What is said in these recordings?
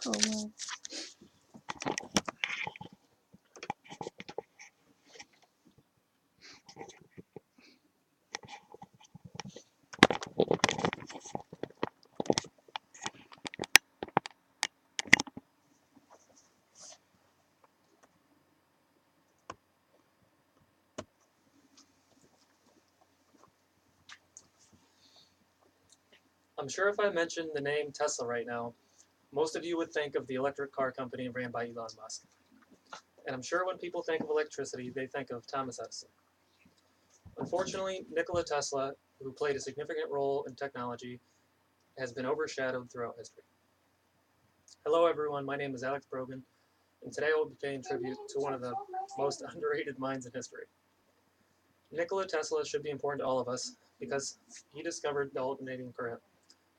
Oh my. I'm sure if I mentioned the name Tesla right now, most of you would think of the electric car company ran by Elon Musk. And I'm sure when people think of electricity, they think of Thomas Edison. Unfortunately, Nikola Tesla, who played a significant role in technology, has been overshadowed throughout history. Hello, everyone. My name is Alex Brogan, and today I will be paying tribute to one of the most underrated minds in history. Nikola Tesla should be important to all of us because he discovered the alternating current,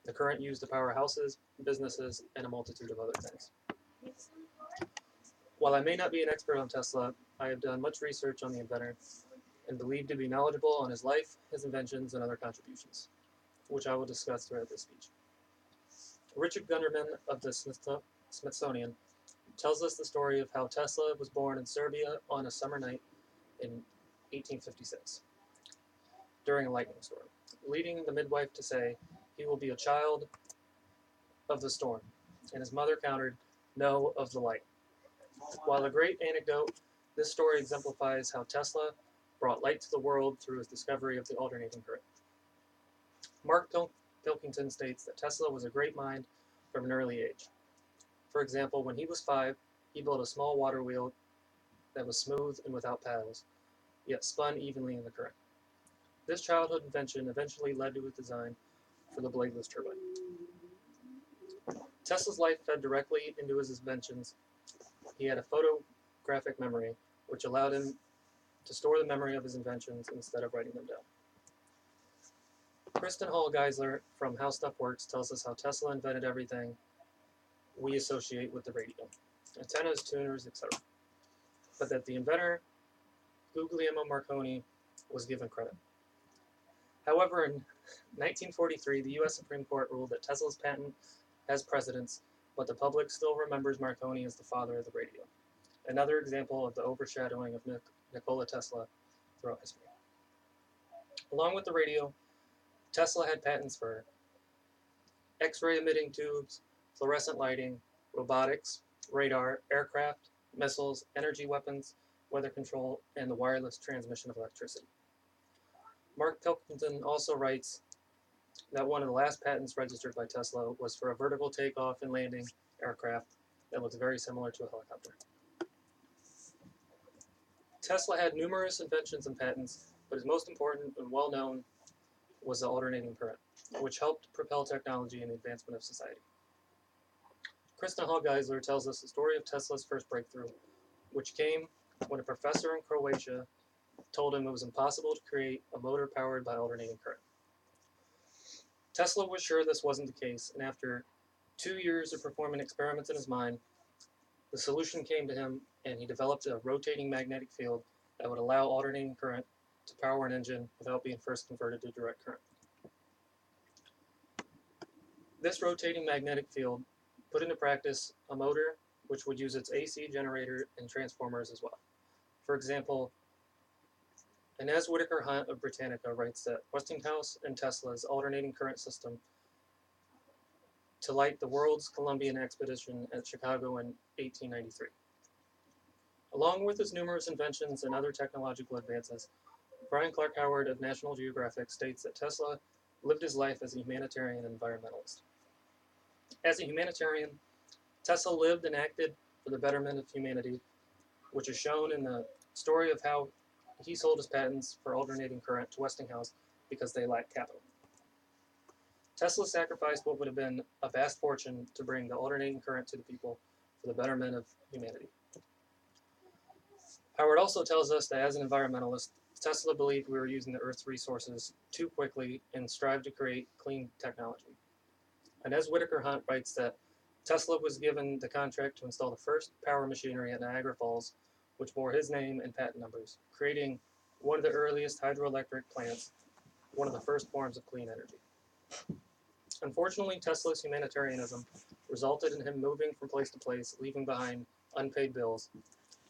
the current used to power houses, businesses, and a multitude of other things. While I may not be an expert on Tesla, I have done much research on the inventor and believe to be knowledgeable on his life, his inventions, and other contributions, which I will discuss throughout this speech. Richard Gunderman of the Smithsonian tells us the story of how Tesla was born in Serbia on a summer night in 1856 during a lightning storm, leading the midwife to say he will be a child of the storm, and his mother countered, "No, of the light." While a great anecdote, this story exemplifies how Tesla brought light to the world through his discovery of the alternating current. Mark Pilkington states that Tesla was a great mind from an early age. For example, when he was 5, he built a small water wheel that was smooth and without paddles, yet spun evenly in the current. This childhood invention eventually led to his design for the bladeless turbine. Tesla's life fed directly into his inventions. He had a photographic memory, which allowed him to store the memory of his inventions instead of writing them down. Kristen Hall Geisler from How Stuff Works tells us how Tesla invented everything we associate with the radio, antennas, tuners, etc., but that the inventor, Guglielmo Marconi, was given credit. However, in 1943, the U.S. Supreme Court ruled that Tesla's patent has precedence, but the public still remembers Marconi as the father of the radio. Another example of the overshadowing of Nikola Tesla throughout history. Along with the radio, Tesla had patents for X-ray emitting tubes, fluorescent lighting, robotics, radar, aircraft, missiles, energy weapons, weather control, and the wireless transmission of electricity. Mark Pilkington also writes that one of the last patents registered by Tesla was for a vertical takeoff and landing aircraft that looks very similar to a helicopter. Tesla had numerous inventions and patents, but his most important and well-known was the alternating current, which helped propel technology and the advancement of society. Kristen Hall Geisler tells us the story of Tesla's first breakthrough, which came when a professor in Croatia told him it was impossible to create a motor powered by alternating current. Tesla was sure this wasn't the case, and after 2 years of performing experiments in his mind, the solution came to him, and he developed a rotating magnetic field that would allow alternating current to power an engine without being first converted to direct current. This rotating magnetic field put into practice a motor which would use its AC generator and transformers as well. For example, Inez Whitaker Hunt of Britannica writes that Westinghouse and Tesla's alternating current system to light the world's Columbian expedition at Chicago in 1893. Along with his numerous inventions and other technological advances, Brian Clark Howard of National Geographic states that Tesla lived his life as a humanitarian and environmentalist. As a humanitarian, Tesla lived and acted for the betterment of humanity, which is shown in the story of how he sold his patents for alternating current to Westinghouse because they lacked capital. Tesla sacrificed what would have been a vast fortune to bring the alternating current to the people for the betterment of humanity. Howard also tells us that as an environmentalist, Tesla believed we were using the Earth's resources too quickly and strived to create clean technology. Inez Whitaker Hunt writes that Tesla was given the contract to install the first power machinery at Niagara Falls, which bore his name and patent numbers, creating one of the earliest hydroelectric plants, one of the first forms of clean energy. Unfortunately, Tesla's humanitarianism resulted in him moving from place to place, leaving behind unpaid bills.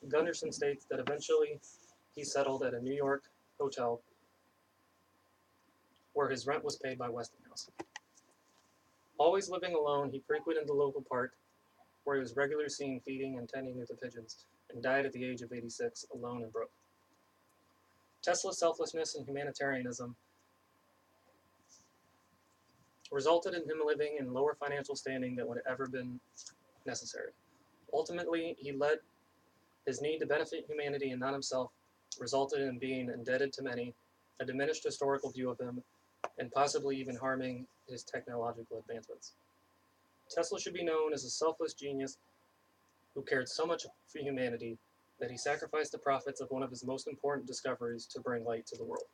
Gunderson states that eventually he settled at a New York hotel where his rent was paid by Westinghouse. Always living alone, he frequented the local park where he was regularly seen feeding and tending to the pigeons, and died at the age of 86, alone and broke. Tesla's selflessness and humanitarianism resulted in him living in lower financial standing than would have ever been necessary. Ultimately, he led his need to benefit humanity and not himself, resulted in being indebted to many, a diminished historical view of him, and possibly even harming his technological advancements. Tesla should be known as a selfless genius who cared so much for humanity that he sacrificed the profits of one of his most important discoveries to bring light to the world.